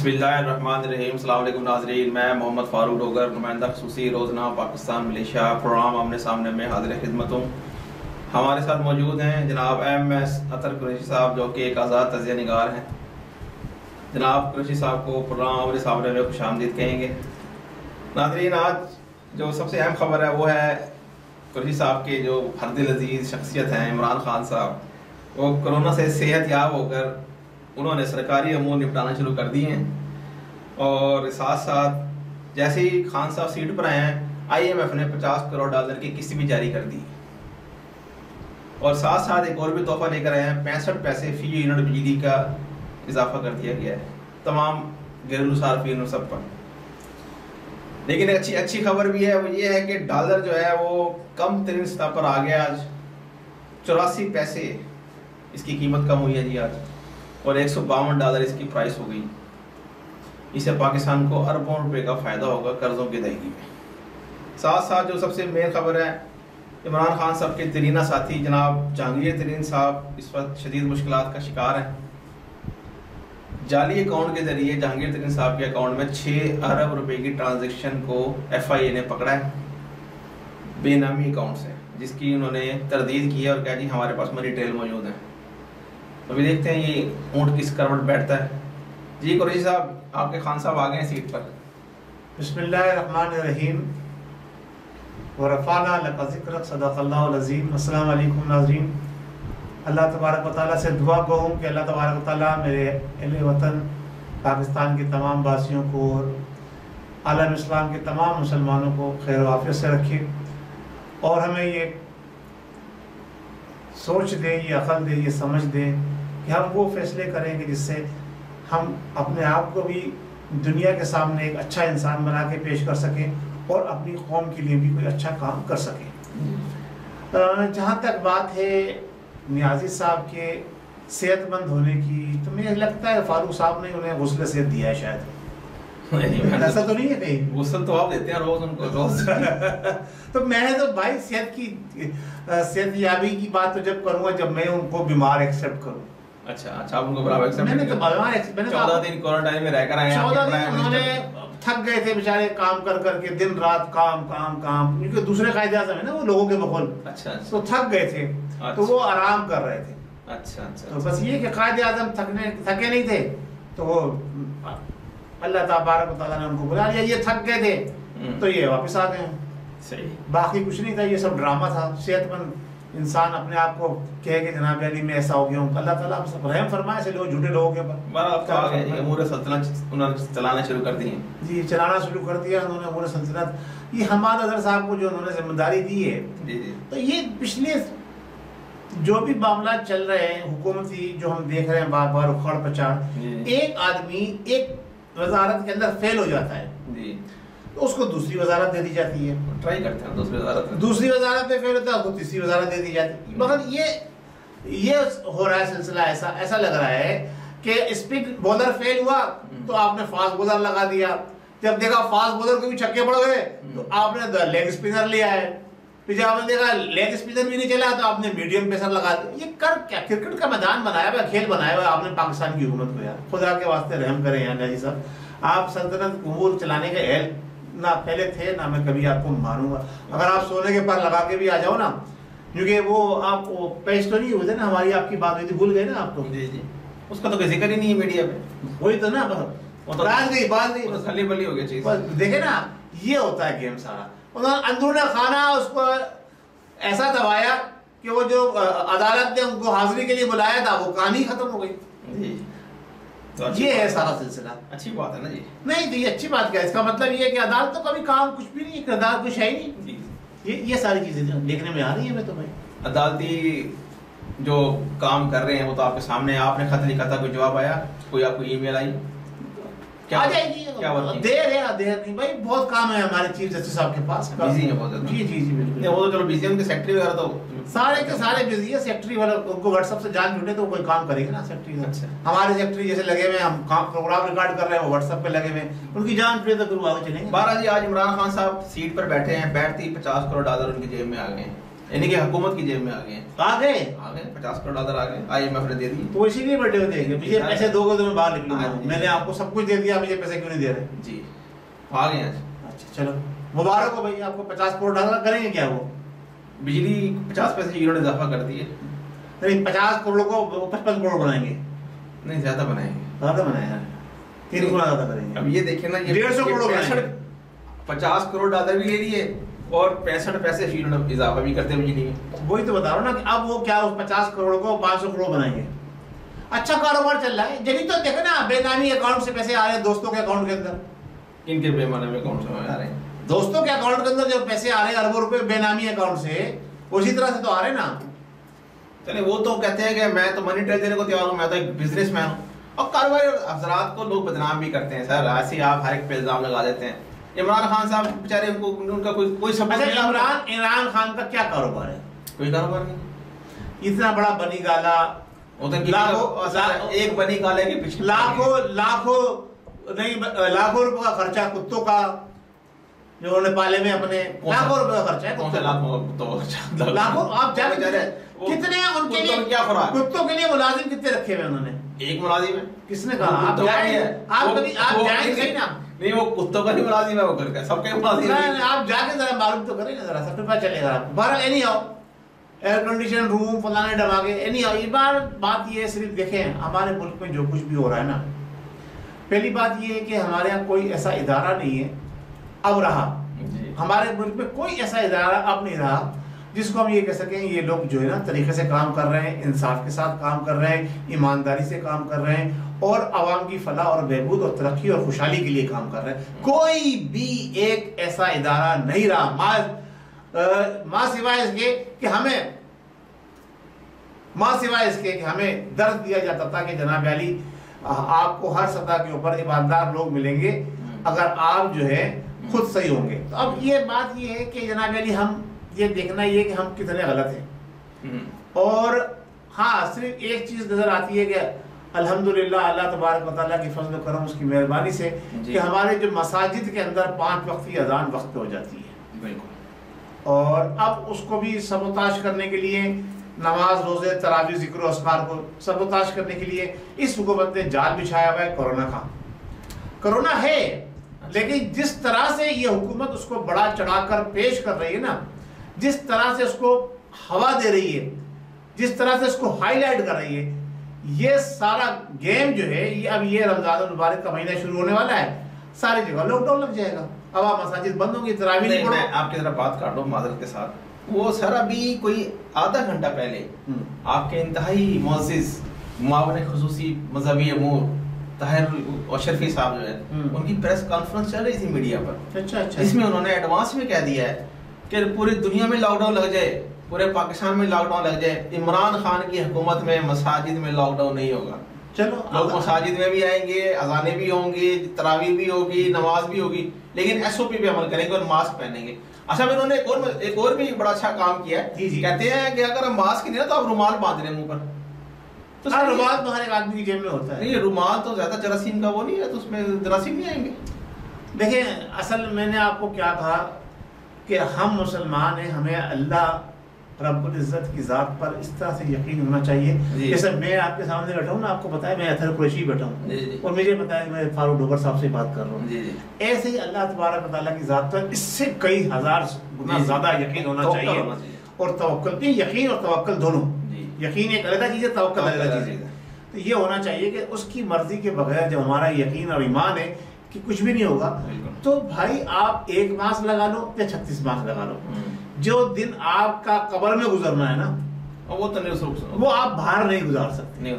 बिस्मिल्लाहिर्रहमानिर्रहीम। अस्सलाम वालेकुम नाज़रीन, मैं मोहम्मद फ़ारूक डोगर, नुमाइंदा ख़ुसूसी रोज़नामा पाकिस्तान मलेशिया प्रोग्राम आमने सामने में हाज़िर खिदमत हूँ। हमारे साथ मौजूद हैं जनाब MS अतर कुरैशी साहब, जो कि एक आज़ाद तज़िया निगार हैं। जनाब कुरैशी साहब को प्रोग्राम आमने सामने में खुशामदीद कहेंगे। नाज़रीन, आज जो सबसे अहम खबर है वो है कुरैशी साहब के जो फर्द अजीज़ शख्सियत हैं इमरान खान साहब, वो कोरोना से सेहत याब होकर उन्होंने सरकारी अमूर निपटाना शुरू कर दिए हैं। और साथ साथ जैसे ही खान साहब सीट पर आए हैं, IMF ने $50 करोड़ की किस्त भी जारी कर दी। और साथ साथ एक और भी तोहफा लेकर आए हैं, 65 पैसे फी यूनिट बिजली का इजाफा कर दिया गया है तमाम घरेलू सार्फिन सब पर। लेकिन अच्छी खबर भी है, वो ये है कि डॉलर जो है वो कम तरीन सतह पर आ गया। आज 84 पैसे इसकी कीमत कम हुई है जी आज, और $152 इसकी प्राइस हो गई। इससे पाकिस्तान को अरबों रुपए का फ़ायदा होगा कर्ज़ों की अदायगी में। साथ साथ जो सबसे मेन खबर है, इमरान खान साहब के तरीना साथी जनाब जहांगीर तरीन साहब इस वक्त शदीद मुश्किलात का शिकार हैं। जाली अकाउंट के ज़रिए जहांगीर तरीन साहब के अकाउंट में 6 अरब रुपए की ट्रांजेक्शन को FIA ने पकड़ा है बेनामी अकाउंट से, जिसकी उन्होंने तरदीद की है और कहा जी हमारे पास मनी ट्रेल मौजूद है। अभी देखते हैं ये ऊँट किस करवट बैठता है। जी कुरैशी साहब, आपके खान साहब आ गए हैं सीट पर। बिस्मिल्लाहिर्रहमानिर्रहीम व रफ़अना लका ज़िक्रक सदक़ल्लाहुल अज़ीम। अस्सलाम वालेकुम नाज़रीन, अल्लाह तबारक व तआला से दुआ गो हूँ कि अल्लाह तबारक व तआला मेरे अहले वतन पाकिस्तान के तमाम वासियों को और आलम इस्लाम के तमाम मुसलमानों को खैर व आफियत से रखे, और हमें ये सोच दे, ये अक़ल दे, ये समझ दे कि हम वो फैसले करेंगे जिससे हम अपने आप को भी दुनिया के सामने एक अच्छा इंसान बना के पेश कर सकें और अपनी कौम के लिए भी कोई अच्छा काम कर सकें। जहाँ तक बात है नियाज़ी साहब के सेहतमंद होने की, तो मुझे लगता है फारूक साहब ने उन्हें गुस्ल सेहत दिया है शायद। ऐसा तो नहीं है कहीं? गुस्ल तो आप देते हैं रोज उनको, रोज। तो मैं तो भाई सेहत याबी की बात तो जब करूँगा जब मैं उनको बीमार एक्सेप्ट करूँ। अच्छा, आप उनको बराबर एक्सेप्ट मैंने तो बीमार एक्सेप्ट, 14 दिन क्वारंटाइन में रहकर आए हैं। 14 दिन उन्होंने थक गए थे बेचारे काम कर करके, दिन रात काम काम काम, क्योंकि दूसरे कायदे आज़म है ना वो लोगों के बखौल। अच्छा, तो थक गए थे, तो वो आराम कर रहे थे। अच्छा, तो बस ये कि कायदे आज़म थके नहीं थे, तो वो अल्लाह तबारक व तआला ने उनको बुला लिया। ये थक गए थे तो ये वापस आ गए। सही, बाकी कुछ नहीं था, ये सब ड्रामा था। सेहतमंद इंसान अपने आप को कहे कि जनाब अली मैं ऐसा हो गया हूँ, अल्लाह ताला सब रहम फरमाए से लोग झूठे लोगों के ऊपर अमूर सल्तनत उन्होंने चलाना शुरू कर दी जी, चलाना शुरू कर दिया उन्होंने अमूर सल्तनत। ये हमाद अजहर साहब को जो उन्होंने जिम्मेदारी दी है जी, तो ये पिछले जो भी मामला चल रहे हैं हुकूमती, जो हम देख रहे हैं बार बार उखड़ पचाड़, एक आदमी एक वजारत के अंदर फेल हो जाता है जी, तो उसको दूसरी वजारत दे दी जाती है। ट्राई करते हैं दूसरी वजारत में फेल होता है, उसको तीसरी वजारत दे दी जाती है। मगर ये हो रहा है सिलसिला, ऐसा लग रहा है कि स्पिन बॉलर फेल हुआ तो आपने फास्ट बॉलर लगा दिया, जब देखा फास्ट बॉलर को भी छक्के पड़ गए तो आपने लेग स्पिनर लिया है, फिर जब आपने देखा लेग स्पिनर भी नहीं चला तो आपने मीडियम पेसर लगा दिया। ये कर क्या क्रिकेट का मैदान बनाया हुआ, खेल बनाया हुआ आपने पाकिस्तान की हुकूमत को। यार खुदा के वास्ते रहम करें यार नाजी साहब, आप सल्तनत उमूर चलाने के अहल ना पहले थे ना मैं कभी आपको मानूंगा। अगर आप सोने के पर लगा के भी आ जाओ ना, क्योंकि वो आप पेश तो नहीं हुए थे ना, हमारी आपकी बात हुई थी, भूल गए ना आप तो। जी जी, उसका तो कोई जिक्र ही नहीं है मीडिया पे। वही तो ना, बात गई बस खली बली हो गई चीज। देखे ना, ये होता है गेम सारा। उन्होंने अंदरूना खाना उसको ऐसा दबाया कि वो जो अदालत ने उनको हाजिरी के लिए बुलाया था वो कहानी खत्म हो गई। तो ये है सारा सिलसिला। अच्छी बात है ना जी? नहीं तो ये अच्छी बात क्या है, इसका मतलब ये है कि अदालत तो कभी काम कुछ भी नहीं, अदालत कुछ है ही नहीं। ये सारी चीजें देखने में आ रही है हमें तो भाई। अदालती जो काम कर रहे हैं वो तो आपके सामने, आपने खत लिखा था, कोई जवाब आया, कोई आपको ईमेल आई? आ जाएगी, देर नहीं भाई, बहुत काम है हमारे चीफ जस्टिस साहब के पास। बिजी है बहुत ज्यादा। जी बिल्कुल, वो तो चलो बिजी है, उनके सेक्रेटरी वगैरह तो सारे के सारे बिजी है। सेक्रेटरी वाला उनको व्हाट्सएप से जान जुटे तो कोई काम करेगा ना सेक्रेटरी। अच्छा, हमारे सेक्रेटरी जैसे लगे हुए, हम काम प्रोग्राम रिकॉर्ड कर रहे हैं, वो व्हाट्सएप पे लगे हुए, उनकी जान जुटे तो फिर आगे चलेंगे। 12 जी, आज इमरान खान साहब सीट पर बैठे हैं, बैठते ही $50 करोड़ उनकी जेब में आ गए हैं। यानी कि हुकूमत की जेब में आ गए। आ गए 50 करोड़ डॉलर आ गए, IMF ने दे दिए। तो इसीलिए बैठे होते हैं मुझे पैसे दोगे तो मैं बाहर निकलूंगा, मैंने आपको सब कुछ दे दिया, मुझे पैसे क्यों नहीं दे रहे जी, आ गए आज। अच्छा चलो मुबारक हो भाई, आपको 50 करोड़ डॉलर करेंगे क्या वो? बिजली 50 पैसे यूनिट इजाफा कर दिए। नहीं 50 करोड़ को 55 करोड़ बनाएंगे, नहीं ज्यादा बनाएंगे, ज्यादा बनाएंगे, 3 गुना ज्यादा करेंगे। अब ये देखिए ना, ये 150 करोड़ 50 करोड़ डॉलर भी ले लिए और 65 पैसे यूनिट इजाफा भी करते बिजली में। वही तो बता रहा हूँ ना कि अब वो क्या उस 50 करोड़ को 500 करोड़ बनाएंगे। अच्छा कारोबार चल रहा है, यही तो देखो ना, बेनामी अकाउंट से पैसे आ रहे हैं दोस्तों के अकाउंट के अंदर। इनके बेमाने में अकाउंट से आ रहे हैं, दोस्तों के अकाउंट के अंदर जो पैसे आ रहे हैं अरबों रुपए बेनामी अकाउंट से, उसी तरह से तो आ रहे ना। चले वो तो कहते हैं कि मैं तो मनी ट्रेल देने को तैयार हूँ, मैं तो एक बिजनेसमैन हूँ। और कारोबारी हजरात को लोग बदनाम भी करते हैं सर, ऐसे आप हर एक पे इल्जाम लगा देते हैं। इमरान खान साहब बेचारे उनका कोई सबूत नहीं। इमरान खान का क्या कारोबार है? कोई कारोबार नहीं। इतना बड़ा बनी गाला, एक बनी गाले के पीछे लाखों रुपए का खर्चा कुत्तों का जो उन्होंने पाले में अपने, लाखों रुपए का खर्चा है। लाखों आप जाके कितने उनके लिए क्या खुराक, कुत्तों के लिए मुलाजिम कितने रखे हुए उन्होंने? एक मुलाजिम है। किसने कहा? आप जाएंगे ना, नहीं वो कुत्तों का नहीं मुलाजिम है, वो घर का सबके मुलाजिम है। आप जाके जरा मालूम तो करें ना, जरा सब पता चलेगा आपको। बहरहाल एनी आओ, एयर कंडीशन रूम फलाने डबागे एनी आओ। ये बात ये है, सिर्फ देखें हमारे मुल्क में जो कुछ भी हो रहा है ना, पहली बात ये है कि हमारे यहाँ कोई ऐसा इदारा नहीं है अब रहा, हमारे मुल्क में कोई ऐसा इदारा अब नहीं रहा जिसको हम ये कह सकें ये लोग जो है ना तरीके से काम कर रहे हैं, इंसाफ के साथ काम कर रहे हैं, ईमानदारी से काम कर रहे हैं और आवाम की फलाह और बहबूद और तरक्की और खुशहाली के लिए काम कर रहे हैं। कोई भी एक ऐसा इदारा नहीं रहा माँ सिवाय इसके कि हमें दर्द दिया जाता था कि जनाब अली आपको हर सतह के ऊपर ईमानदार लोग मिलेंगे अगर आप जो है खुद सही होंगे। तो अब ये बात ये है कि जनाब अली हम ये देखना ये कि हम कितने गलत हैं। और हाँ सिर्फ एक चीज नजर आती है कि अल्हम्दुलिल्लाह अल्लाह तबारक व तआला की फजल करम उसकी मेहरबानी से कि हमारे जो मसाजिद के अंदर 5 वक्त की अजान वक्त पे हो जाती है। बिल्कुल। और अब उसको भी सबोताश करने के लिए नमाज रोजे तरावी जिक्र अस्कार को सबोताश करने के लिए इस हुकूमत ने जाल बिछाया हुआ है कोरोना का। कोरोना है लेकिन जिस तरह से ये हुकूमत उसको बड़ा चढ़ाकर पेश कर रही है ना, जिस तरह से उसको हवा दे रही है, जिस तरह से उसको हाईलाइट कर रही है, ये सारा गेम जो है ये अब ये रमजान मुबारक का महीना शुरू होने वाला है, सारी जगह लॉकडाउन लग जाएगा। अब आप मसाजिद बंद होंगी, तरावी नहीं पढ़ो। आपकी तरफ बात काट लो माजरत के साथ, वो सर अभी कोई आधा घंटा पहले आपके इंतहाई मुअज़्ज़िज़ मुआविन खुसूसी मज़हबी अमूर ताहिर अशरफी साहब जो है उनकी प्रेस कॉन्फ्रेंस चल रही थी मीडिया पर। अच्छा। इसमें उन्होंने एडवांस में कह दिया है कि पूरी दुनिया में लॉकडाउन लग जाए, पूरे पाकिस्तान में लॉकडाउन लग जाए, इमरान खान की हुकूमत में मसाजिद में लॉकडाउन नहीं होगा। चलो लोग मसाजिद में भी आएंगे, अजानें भी होंगी, तरावी भी होगी, नमाज भी होगी, लेकिन SOP पे अमल करेंगे और मास्क पहनेंगे। अच्छा उन्होंने एक और भी बड़ा अच्छा काम किया है, कहते हैं कि अगर हम मास्क नहीं ना तो आप रुमाल बांध रहे मुंह पर। तो रुमाल तो हर एक आदमी की जेब में होता है। नहीं रुमाल तो ज्यादा जरासीम का वो नहीं है, तो उसमें जरासीम नहीं आएंगे। देखिए असल मैंने आपको क्या कहा कि हम मुसलमान हैं, हमें अल्लाह रब्बुल इज़्ज़त की ज़ात पर इस तरह से यकीन होना चाहिए। जैसे मैं आपके सामने बैठा हूँ ना, आपको पता है मैं अतहर कुरैशी बैठा हूँ और मुझे पता है मैं फारूक डोगर साहब से बात कर रहा हूँ। ऐसे ही अल्लाह तबारक व तआला की ज़ात पर इससे कई हजार गुना ज़्यादा यकीन होना चाहिए और तवक्कुल भी, यकीन और तवक्कुल दोनों। यकीन एक अलग चीज़ है, तवक्कुल अलग चीज़ है। तो ये होना चाहिए कि उसकी मर्जी के बगैर जब हमारा यकीन और ईमान है कि कुछ भी नहीं होगा, तो भाई आप 1 मास लगा लो या 36 मास लगा लो, जो दिन आपका कब्र में गुजरना है ना वो तो नहीं, वो आप बाहर नहीं गुजार सकते।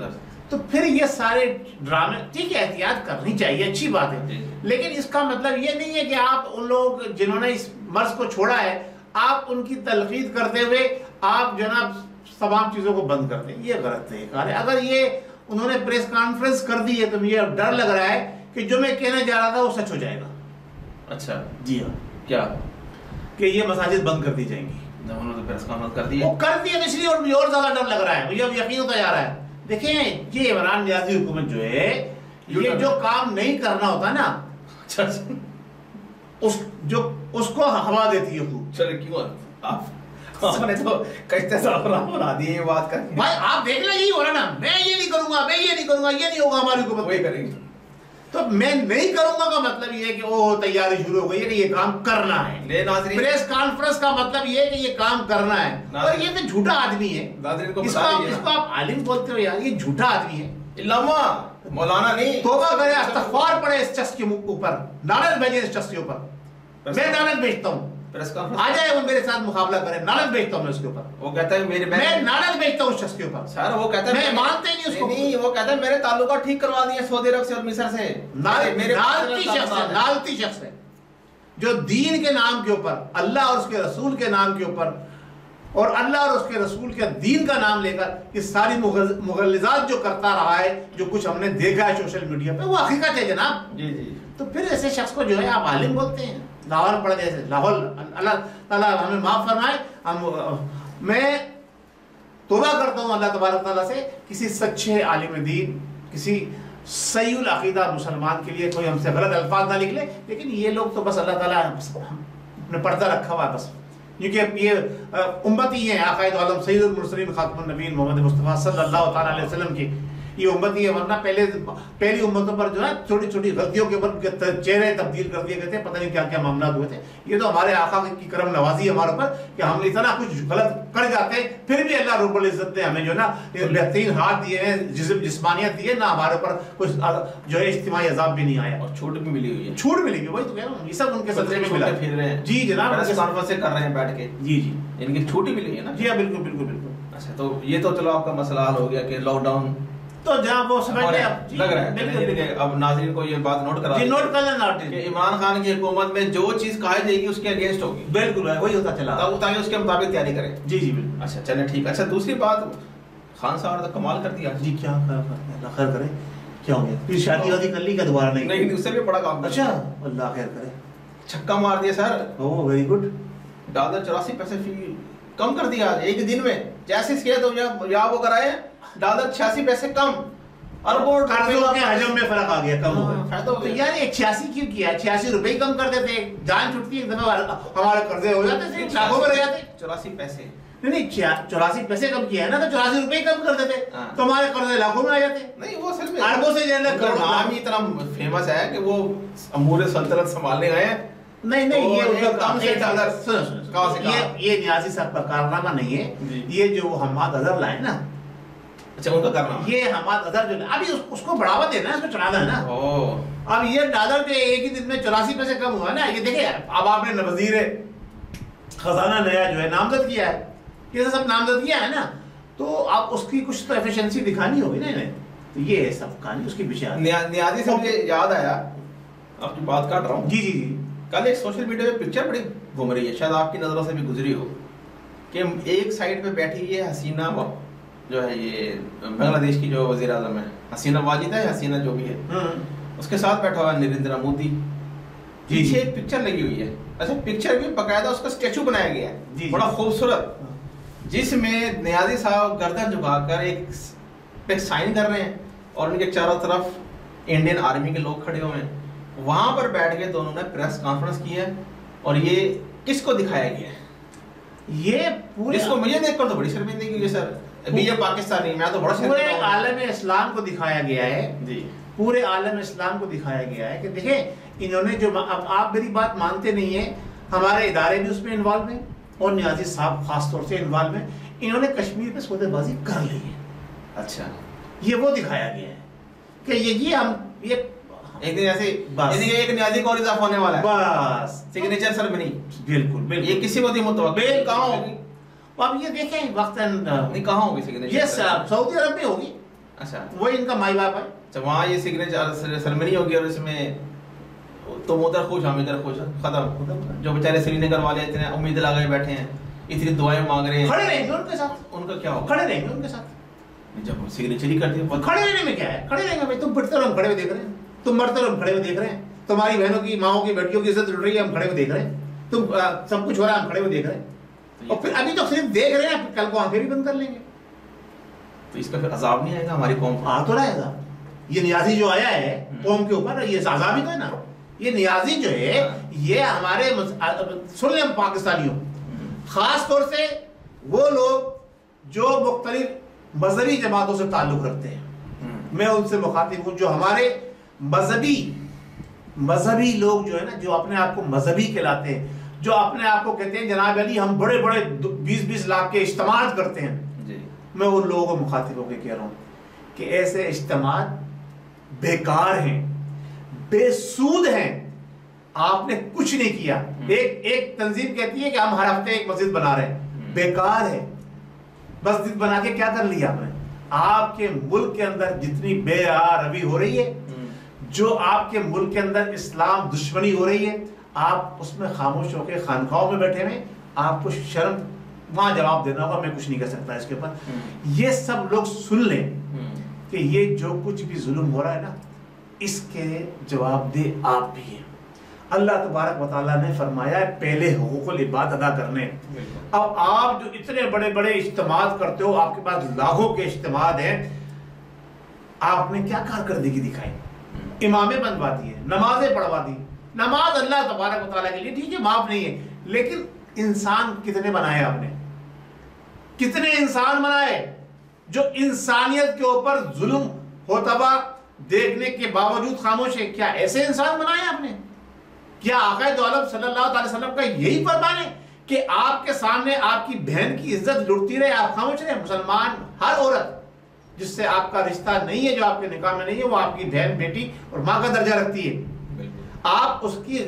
तो फिर ये सारे ड्रामे, ठीक है एहतियात करनी चाहिए, अच्छी बात है, लेकिन इसका मतलब ये नहीं है कि आप उन लोग जिन्होंने इस मर्ज को छोड़ा है आप उनकी तलकीद करते हुए आप जनाब तमाम चीजों को बंद करते हैं। ये गलत तरीका है। अगर ये उन्होंने प्रेस कॉन्फ्रेंस कर दी है तो मुझे अब डर लग रहा है कि जो मैं कहने जा रहा था वो सच हो जाएगा। अच्छा जी हाँ। क्या? कि ये मसाजिद बंद कर दी जाएंगी। उन्होंने तो प्रेस कॉन्फ्रेंस कर दी है, वो कर दी है, इसलिए और मुझे और ज्यादा डर लग रहा है, मुझे अब यकीन होता जा रहा है। देखिए ये इमरान नियाज़ी हुकूमत जो है ये जो काम नहीं करना होता ना, उसको हवा देती है खूब। चलो क्यों आपने तो कश्ते साफ बना दिए ये बात करके। भाई आप देख ले, यही हो रहा ना, मैं ये नहीं करूंगा, मैं ये नहीं करूंगा, ये नहीं होगा हमारी हुकूमत, वही करेंगे। तो मैं नहीं करूंगा का मतलब ये है कि ओ तैयारी शुरू हो गई है कि ये काम करना है। प्रेस कॉन्फ्रेंस का मतलब ये है कि ये काम करना है, और ये तो झूठा आदमी है। इसको आप आलिम बोलते हो यार, ये झूठा आदमी है, इल्लामा मौलाना नहीं। तौबा करे, इस्तिग़फ़ार पढ़े इस शख्स के ऊपर, लानत भेजे इस शख्स के ऊपर। मैं लानत भेजता हूँ, आ जाए वो मेरे साथ मुकाबला करे, नानत भेजता हूँ मैं उसके ऊपर। वो कहता है मैं नानत भेजता हूँ उस शख्स के ऊपर। सर वो कहता है मैं मानते नहीं उसको। नहीं, वो कहता है मेरे ताल्लुकात ठीक करवा दिए सऊदी अरब से और मिस्र से। नालती शख्स है जो दीन के नाम के ऊपर, अल्लाह और उसके रसूल के नाम के ऊपर, और अल्लाह और उसके रसूल के दीन का नाम लेकर ये सारी मुगल्लिज़ात जो करता रहा है, जो कुछ हमने देखा है सोशल मीडिया पे, वो हकीकत है जनाब। जी जी। तो फिर ऐसे शख्स को जो है आप आलिम बोलते हैं, लाहौर पढ़ गए, लाहौर, अल्लाह ताला हमें माफ फरमाए। मैं तौबा करता हूँ अल्लाह तबारक तआला से, किसी सच्चे आलिम दीन, किसी सहीउल अकीदा मुसलमान के लिए कोई हमसे गलत अल्फाज ना निकले, लेकिन ये लोग तो बस अल्लाह ताला ने पर्दा रखा हुआ है बस, क्योंकि ये उम्मती हैं आक़ाए दो आलम सय्यदुल मुरसलीन खातमुन नबीय्यीन मोहम्मद मुस्तफ़ा सल्लल्लाहु तआला अलैहि वसल्लम की ये उम्मती है। वरना पहली उम्मतों पर जो है छोटी छोटी गलतियों के ऊपर चेहरे तब्दील कर दिए गए थे, पता नहीं क्या क्या मामला हुए थे। ये तो हमारे आका की करम नवाजी है हमारे ऊपर कि हम इतना कुछ गलत कर जाते हैं, फिर भी अल्लाह रब्बुल इज्जत ने हमें जो ना बेहतरीन हाथ दिए हैं, जिस्मानियत दी है ना, हमारे ऊपर कुछ जो है इज्तिमाई अजाब भी नहीं आया, और छूट भी मिली हुई है। छूट मिलेगी, वही तो कह रहा हूँ, ये सब उनके सदक़े में मिला। फिर रहे हैं जी जनाब, से कर रहे हैं बैठ के। जी जी, इनकी छूट ही मिली है ना। जी हाँ, बिल्कुल बिल्कुल बिल्कुल। अच्छा, तो ये तो चलो आपका मसला हल हो गया कि लॉकडाउन तो जहाँ वो समझ गए अब लग रहा है। अब नाज़रीन को ये बात नोट करा, नोट कर लेना कि इमरान खान की हुकूमत में जो चीज कही जाएगी उसके अगेंस्ट होगी। बिल्कुल वही होता चला, ताकि उसके मुताबिक तैयारी करें। जी जी बिल्कुल। अच्छा चले ठीक। अच्छा दूसरी बात, खान साहब ने तो कमाल कर दिया जी। क्या अल्लाह खैर करे, क्या हो गया? फिर शादी वादी कर ली क्या दोबारा? नहीं, उससे भी बड़ा काम। अच्छा, अल्लाह खैर करे, छक्का मार दिया sir. Oh very good. Dollar 84 पैसे फी कम कर दिया एक दिन में, जैसे किया तो या वो कराए डॉलर 86 पैसे कम, अरबों कर्जों के हजम में फर्क आ गया, कम हो गया। फायदा हो तो यार 86 क्यों किया? 86 रुपए कम कर देते, जान छुटती, एकदम हमारे कर्जे हो जाते थे, लाखों में रह जाते। 84 पैसे नहीं 84 पैसे कम किया है ना, तो 84 रुपए कम कर देते तो हमारे कर्जे लाखों में आ जाते। नहीं वो असल में अरबों से ज्यादा नाम ही इतना फेमस है कि वो अमूर सल्तनत संभालने गए हैं। नहीं ये उनका कम से डॉलर ये नियाज़ी साहब का कारनामा नहीं है, ये जो हमाद अजहर लाए ना। अच्छा, उनका करना ये हमाद अजहर जो अभी उसको बढ़ावा देना है, उसको चढ़ाना है ना। अब ये डॉलर के एक ही दिन में 84 पैसे कम हुआ ना, ये देखिए अब आपने वजीर खजाना नया जो है नामजद किया है, ये सब नामजद किया है ना, तो आप उसकी कुछ तो एफिशिएंसी दिखानी होगी ना इन्हें, तो ये सब कहानी उसके पीछे नियाज़ी से मुझे याद आया, आपकी बात काट रहा हूँ। जी जी जी। कल एक सोशल मीडिया पे पिक्चर बड़ी घूम रही है, शायद आपकी नज़रों से भी गुजरी हो, कि एक साइड पे बैठी है हसीना जो है ये बांग्लादेश की जो वज़ीर आज़म है, हसीना वाजिद है, हसीना जो भी है, उसके साथ बैठा हुआ नरेंद्र मोदी, पीछे एक पिक्चर लगी हुई है। अच्छा, पिक्चर भी बकायदा उसका स्टेचू बनाया गया है, बड़ा खूबसूरत, जिसमें नियाज़ी साहब गर्दन झुकाकर एक साइन कर रहे हैं और उनके चारों तरफ इंडियन आर्मी के लोग खड़े हुए हैं। वहां पर बैठ के दोनों ने प्रेस कॉन्फ्रेंस की है, और ये किसको दिखाया गया है? ये पूरे इसको मुझे देखकर तो बड़ी शर्मिंदगी हुई सर, अभी ये पाकिस्तानी, मैं तो बड़ा पूरे आलम इस्लाम को दिखाया गया है जी, पूरे आलम इस्लाम को दिखाया गया है कि देखिए इन्होंने जो, अब आप मेरी बात मानते नहीं है, हमारे इदारे भी उसमें इन्वॉल्व हैं और नियाज़ी साहब खास तौर से इन्वॉल्व हैं, इन्होंने कश्मीर पे सौदेबाजी कर ली है। अच्छा, ये वो दिखाया गया है कि ये एक दिन ऐसे एक नियाज़ी को इजाफा होने वाला है, बस सिग्नेचर सेरेमनी। बिल्कुल बिल्कुल, ये किसी को मुतवक्किल कहाँ होगी? अब ये देखें वक्तन नहीं कहाँ होगी सिग्नेचर? ये सऊदी अरब में होगी। अच्छा, वही इनका माई बाप है। अच्छा, वहाँ ये सिग्नेचर सेरेमनी होगी और इसमें तुम उधर खुश, हम इधर खुश, खत्म। जो बेचारे श्रीनगर वाले इतने उम्मीद लगा बैठे हैं, इतनी दुआएं मांग रहे हैं, खड़े रहेंगे उनके साथ। उनका क्या होगा? खड़े रहेंगे उनके साथ। जब सिग्नेचर ही कर दिया, खड़े रहने में क्या है? खड़े रहेंगे भाई, तुम पिटते रहो हम खड़े हुए देख रहे हैं, तुम मरते रहो हम खड़े हुए देख रहे हैं, तुम्हारी बहनों की, माओ की, बेटियों की इज्जत लुट रही है, हम खड़े हुए देख रहे हैं, तुम सब कुछ हो रहा है, हम खड़े हुए देख रहे हैं, और फिर अभी तो सिर्फ देख रहे हैं, कल को आंखें भी बंद कर लेंगे। तो इसका फिर अजाब नहीं आएगा हमारी कौम? आ तो रहेगा। ये नियाज़ी जो आया है कौम के ऊपर, ये अजाब ही तो है ना। ये नियाज़ी जो है ये हमारे सुन लें पाकिस्तानियों, खास तौर से वो लोग जो मुख्तलिफ मजहबी जमातों से ताल्लुक रखते हैं, मैं उनसे मुखातिब हूं। जो हमारे मजहबी लोग जो है ना, जो अपने आप को मजहबी कहलाते हैं, जो अपने आप को कहते हैं जनाब अली हम बड़े बड़े 20-20 लाख के इज्तिमात करते हैं जी। मैं उन लोगों को मुखातिब होकर कह रहा हूं कि ऐसे इज्तिमात बेकार हैं, बेसूद हैं, आपने कुछ नहीं किया। एक तंजीम कहती है कि हम हर हफ्ते एक मस्जिद बना रहे हैं, बेकार है। मस्जिद बना के क्या कर लिया आपने? आपके मुल्क के अंदर जितनी बेरवी हो रही है, जो आपके मुल्क के अंदर इस्लाम दुश्मनी हो रही है, आप उसमें खामोश होकर खानखाओं में बैठे हुए, आपको शर्म वहां जवाब देना होगा। मैं कुछ नहीं कर सकता इसके ऊपर। ये सब लोग सुन लें कि ये जो कुछ भी जुल्म हो रहा है ना, इसके जवाबदेह आप भी हैं। अल्लाह तबारक व तआला ने फरमाया है पहले हुकूकुल इबाद अदा करने। अब आप जो इतने बड़े बड़े इज्तिमात करते हो, आपके पास लाखों के इज्तिमात हैं, आपने क्या कारकर्दगी दिखाई? इमामें बनवा दिए, नमाजें पढ़वा दी। नमाज अल्लाह तबारक व तआला के लिए ठीक है, माफ नहीं है, लेकिन इंसान कितने बनाए आपने? कितने इंसान बनाए जो इंसानियत के ऊपर जुल्म होता हुआ देखने के बावजूद खामोश है? क्या ऐसे इंसान बनाए आपने? क्या आक़ाए दो आलम सल्लल्लाहु अलैहि वसल्लम का यही फरमान है कि आपके सामने आपकी बहन की इज्जत लुटती रहे, आप खामोश रहे? मुसलमान हर औरत जिससे आपका रिश्ता नहीं है, जो आपके निकाह में नहीं है, वो आपकी बहन, बेटी और माँ का दर्जा रखती है। आप उसकी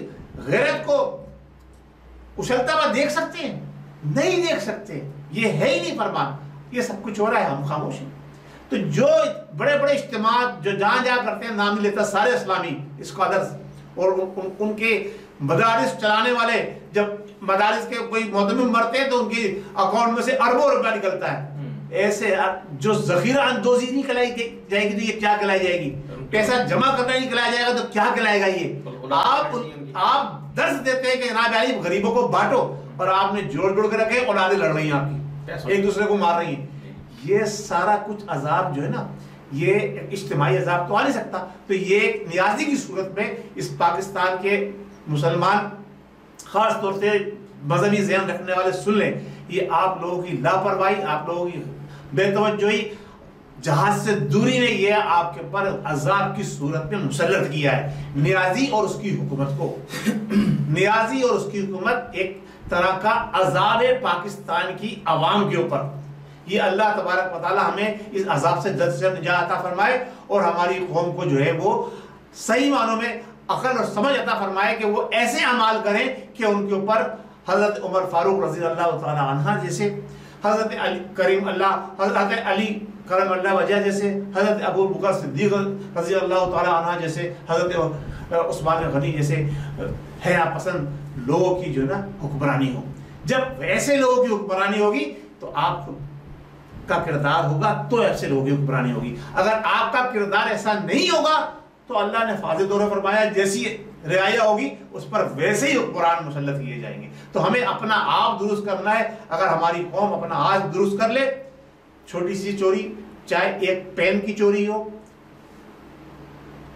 गैरत को उछलता हुआ देख सकते हैं? नहीं देख सकते। ये है ही नहीं फरमान। ये सब कुछ हो रहा है, हम खामोश हैं। तो जो बड़े बड़े इज्तिमात जो जहां जहां करते हैं, नाम नहीं लेता, सारे इस्लामी स्कॉलर्स और उनके मदारिस चलाने वाले, जब मदारिस के कोई मोहतमिम मरते हैं तो उनकी अकाउंट में से अरबों रुपया निकलता है। ऐसे जो जखीरा अंदोजी नहीं कहलाई जाएगी तो ये क्या कहलाई जाएगी? पैसा जमा करना नहीं कहलाया जाएगा तो क्या कहलाएगा? ये आप दर्ज देते हैं कि जनाब अली गरीबों को बांटो, और आपने जोड़ जोड़ के रखे, औलादें लड़ रही हैं आपकी, एक दूसरे को मार रही हैं। ये सारा कुछ अजाब जो है ना, ये इज्तिमाई अजाब तो आ नहीं सकता। तो ये नियाजी की सूरत में इस पाकिस्तान के मुसलमान, खास तौर से मजहबी ज़हन रखने वाले सुन लें, ये आप लोगों की लापरवाही, आप लोगों की बेतवज्जोही, जहाज से दूरी ने ये आपके पर अजाब की सूरत में मुसल्लत किया है। नियाजी और उसकी हुकूमत को नियाजी और उसकी हुकूमत एक तरह का अजाब है पाकिस्तान की अवाम के ऊपर। ये अल्लाह तबारक व तआला हमें इस अजाब से जल्द निजात अता फरमाए और हमारी कौम को जो है वो सही मानों में अकल और समझ अता फरमाए कि वो ऐसे अमाल करें कि उनके ऊपर हजरत उमर फारूक रज़ी अल्लाह तआला अन्हा जैसे, हजरत अली करीम अल्लाह, हजरत अली करम अल्लाह वजह जैसे, हजरत अबू बकर सिद्दीक रज़ी अल्लाह तआला अन्हा जैसे, हजरत उस्मान गनी जैसे हया पसंद लोगों की जो है ना हुक्मरानी हो। जब वैसे लोगों की हुक्मरानी होगी तो आप का किरदार होगा, तो ऐसे लोगों की हुक्मरानी होगी। अगर आपका किरदार ऐसा नहीं होगा तो अल्लाह ने फाज़िल दौर फरमाया जैसी रियाया होगी उस पर वैसे ही हुक्मरान मुसल्लत किए जाएंगे। तो हमें अपना आप दुरुस्त करना है। अगर हमारी कौम अपना आज दुरुस्त कर ले, छोटी सी चोरी, चाहे एक पेन की चोरी हो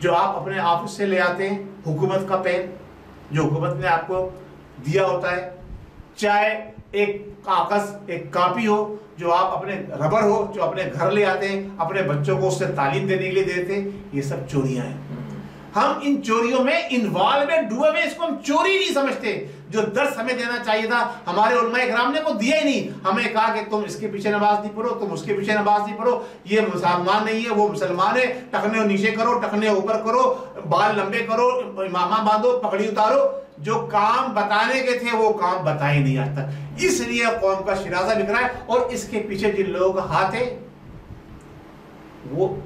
जो आप अपने ऑफिस से ले आते हैं, हुकूमत का पेन जो हुकूमत ने आपको दिया होता है, चाहे एक कागज, एक कॉपी हो जो आप अपने, रबर हो जो अपने घर ले आते हैं, अपने बच्चों को उससे तालीम देने के लिए देते हैं, ये सब चोरियां हैं। हम इन चोरियों में इन्वॉल्व में डूबे हुए, इसको हम चोरी नहीं समझते। जो दर्स हमें देना चाहिए था हमारे उलमाए किराम ने वो दिया ही नहीं। हमें कहा कि तुम इसके पीछे नमाज नहीं पढ़ो, तुम उसके पीछे नमाज नहीं पढ़ो, ये मुसलमान नहीं है, वो मुसलमान है, टखने नीचे करो, टखने ऊपर करो, बाल लंबे करो, इमामा बांधो, पगड़ी उतारो। जो काम बताने के थे वो काम बताए नहीं आज तक। इसलिए कौम का शिराजा बिखरा है। और इसके पीछे जिन लोगों का हाथ है वो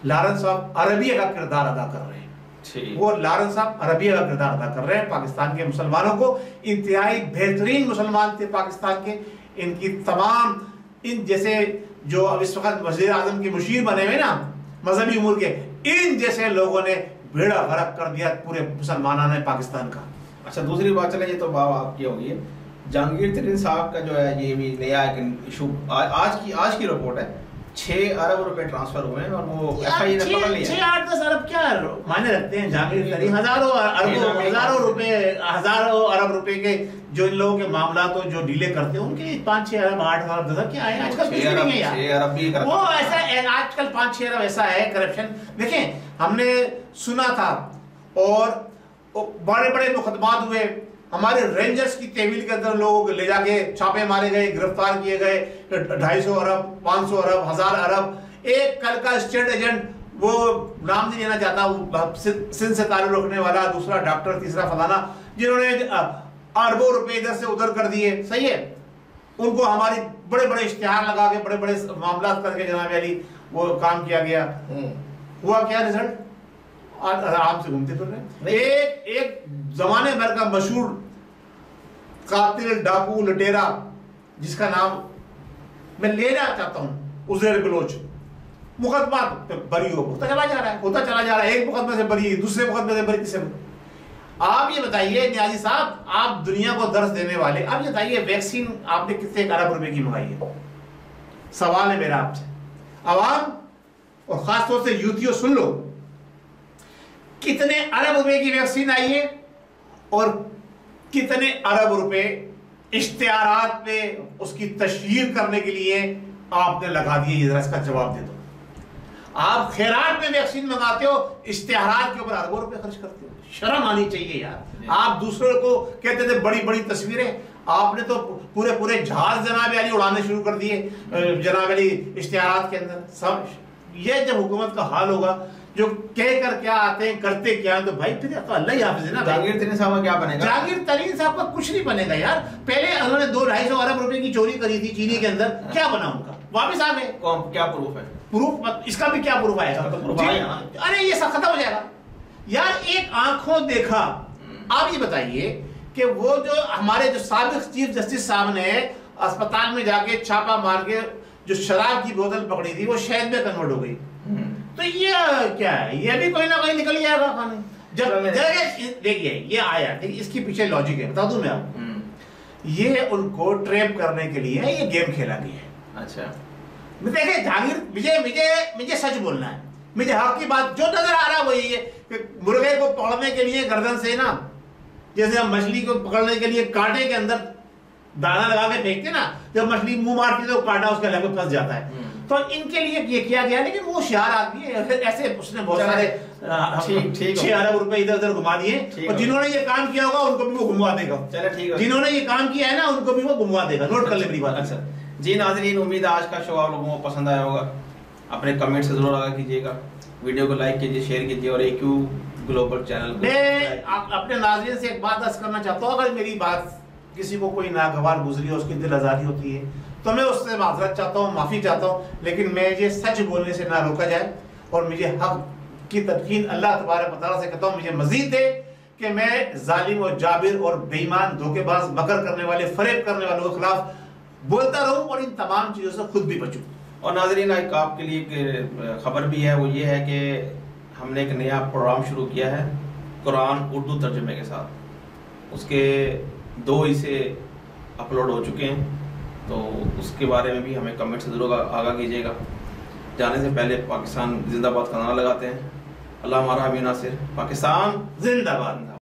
लारन साहब अरबिया का किरदार अदा कर रहे हैं। वो लारन साहब अरबिया का किरदार अदा कर रहे हैं। पाकिस्तान के मुसलमानों को, इंतहाई बेहतरीन मुसलमान थे पाकिस्तान के, इनकी तमाम इन जैसे जो अब इस वक्त वज़ीर आज़म के मुशीर बने हुए ना मजहबी उमूर के, इन जैसे लोगों ने बेड़ा गर्क कर दिया पूरे मुसलमानों ने पाकिस्तान का। अच्छा, दूसरी बात चले, ये तो बात आपकी होगी, जहांगीर तरीन साहब का जो है ये भी नया इशू आज की रिपोर्ट है, 6 अरब रुपए ट्रांसफर हुए हैं और वो FIA ने पकड़ लिया। 6-8-10 अरब क्या मायने रखते हैं? जहांगीर तरीन हजारों रुपए हजारों अरब रुपए के जो इन लोगों के मामला तो जो डीले करते हैं उनके 5-6 अरब 8 अरब 10 क्या है आजकल कुछ नहीं है यार। 6 अरब भी वो ऐसा आजकल 5-6 अरब ऐसा है करप्शन। देखें हमने सुना था और बड़े बड़े मुकदमात हुए, हमारे रेंजर्स की तहवील के अंदर लोगों को ले जाके छापे मारे गए, गिरफ्तार किए गए, 250 अरब 500 अरब 1000 अरब। एक कल का स्टेट एजेंट, वो नाम नहीं लेना चाहता, वो सिंध से ताल्लुक रखने वाला, दूसरा डॉक्टर, तीसरा फलाना, जिन्होंने अरबों रुपए इधर से उधर कर दिए, सही है, उनको हमारी बड़े बड़े इश्तिहार लगा के बड़े बड़े मामला करके जनाब अली वो काम किया गया। हुआ क्या रिजल्ट? आराम से घूमते फिर रहे। एक जमाने भर का मशहूर कातिल, डाकू, लुटेरा, जिसका नाम मैं लेना चाहता हूं, उज़ैर बलोच, मुकदमा बरी होता चला जा रहा है, एक मुकदमे से बरी, दूसरे मुकदमे से बरी, तीसरे। आप ये बताइए न्याजी साहब, आप दुनिया को दर्श देने वाले, आप ये बताइए वैक्सीन आपने कितने अरब रुपए की मंगाई है? सवाल है मेरा आपसे, आवाम और खासतौर से यूथियों सुन लो, कितने अरब रुपए की वैक्सीन आई है और कितने अरब रुपए इश्तिहारात पे उसकी तशहीर करने के लिए आपने लगा दिए? जरा इसका जवाब दे दो। आप खैरात में वैक्सीन मंगाते हो, इश्तिहारात के ऊपर अरबों रुपए खर्च करते हो। शर्म आनी चाहिए यार। आप दूसरों को कहते थे बड़ी बड़ी तस्वीरें, आपने तो पूरे पूरे जहाज जनाब अली उड़ाने शुरू कर दिए जनाब अली इश्तिहारात के अंदर। सब ये जब हुकूमत का हाल होगा, जो कह कर क्या आते हैं करते क्या है, तो भाई फिर तो अल्लाह ही हाफिज़ है ना। जहांगीर तरीन साहब का क्या बनेगा? जहांगीर तरीन साहब का कुछ नहीं बनेगा यार। पहले उन्होंने 200-250 अरब रुपए की चोरी करी थी चीनी के अंदर, क्या बना उनका? वापिस आ गए। क्या प्रूफ है? प्रूफ इसका भी क्या प्रूफ आएगा? अरे ये सब खत्म हो जाएगा यार। एक आंखों देखा। आप ये बताइए कि वो जो हमारे जो साबिक चीफ जस्टिस साहब ने अस्पताल में जाके छापा मार के जो शराब की बोतल पकड़ी थी वो शहद में कन्वर्ट हो गई, तो ये क्या है? ये भी कोई ना कोई निकल जाएगा खाने। जब देखिए ये आया, देखिए इसके पीछे लॉजिक है, बता दूं मैं आपको। ये उनको ट्रैप करने के लिए ये गेम खेला गया है। अच्छा, देखिए जहांगीर, मुझे सच बोलना है, मुझे हक की बात जो नजर आ रहा है वो ये कि मुर्गे को पकड़ने के लिए गर्दन से ना, जैसे हम मछली को पकड़ने के लिए कांटे के अंदर दाना लगा के फेंकते ना, जब मछली मुंह मारती तो कांटा उसके लगे फंस जाता है, तो इनके लिए ये किया गया। लेकिन वो होशियार आदमी है, ऐसे उसने बहुत सारे 6 अरब रुपए इधर उधर घुमा दिए, और जिन्होंने ये काम किया होगा उनको भी वो घुमा देगा। चलो ठीक है, जिन्होंने ये काम किया है ना उनको भी वो घुमा देगा। नोट कर ले मेरी बात। अच्छा जी नाज़रीन, उम्मीद है आज का शो आप लोगों को पसंद आया होगा। अपने कमेंट से जरूर आगा कीजिएगा, वीडियो को लाइक कीजिए, शेयर कीजिए, और AQ ग्लोबल चैनल को। मैं अपने नाज़रीन से एक बात अर्ज करना चाहता हूँ, अगर मेरी बात किसी को कोई नागवार गुजरी है, उसकी दिल आज़ारी होती है, तो मैं उससे माफ़रत चाहता हूँ, माफ़ी चाहता हूँ, लेकिन मुझे सच बोलने से ना रोका जाए, और मुझे हक की तदकीन अल्लाह तबारक व तआला से कहता हूँ, मुझे मजीद दे कि मैं जालिम और जाबिर और बेईमान, धोखेबाज, मकर करने वाले, फरेब करने वालों के खिलाफ बोलता रहूँ और इन तमाम चीज़ों से खुद भी बचूँ। और नाज़रीन, एक आपके लिए एक खबर भी है, वो ये है कि हमने एक नया प्रोग्राम शुरू किया है कुरान उर्दू तर्जुमे के साथ। उसके 2 हिस्से अपलोड हो चुके हैं, तो उसके बारे में भी हमें कमेंट से जरूर आगाह कीजिएगा। जाने से पहले पाकिस्तान जिंदाबाद का नारा लगाते हैं। अल्लाह हमारा हमी नासिर, पाकिस्तान जिंदाबाद।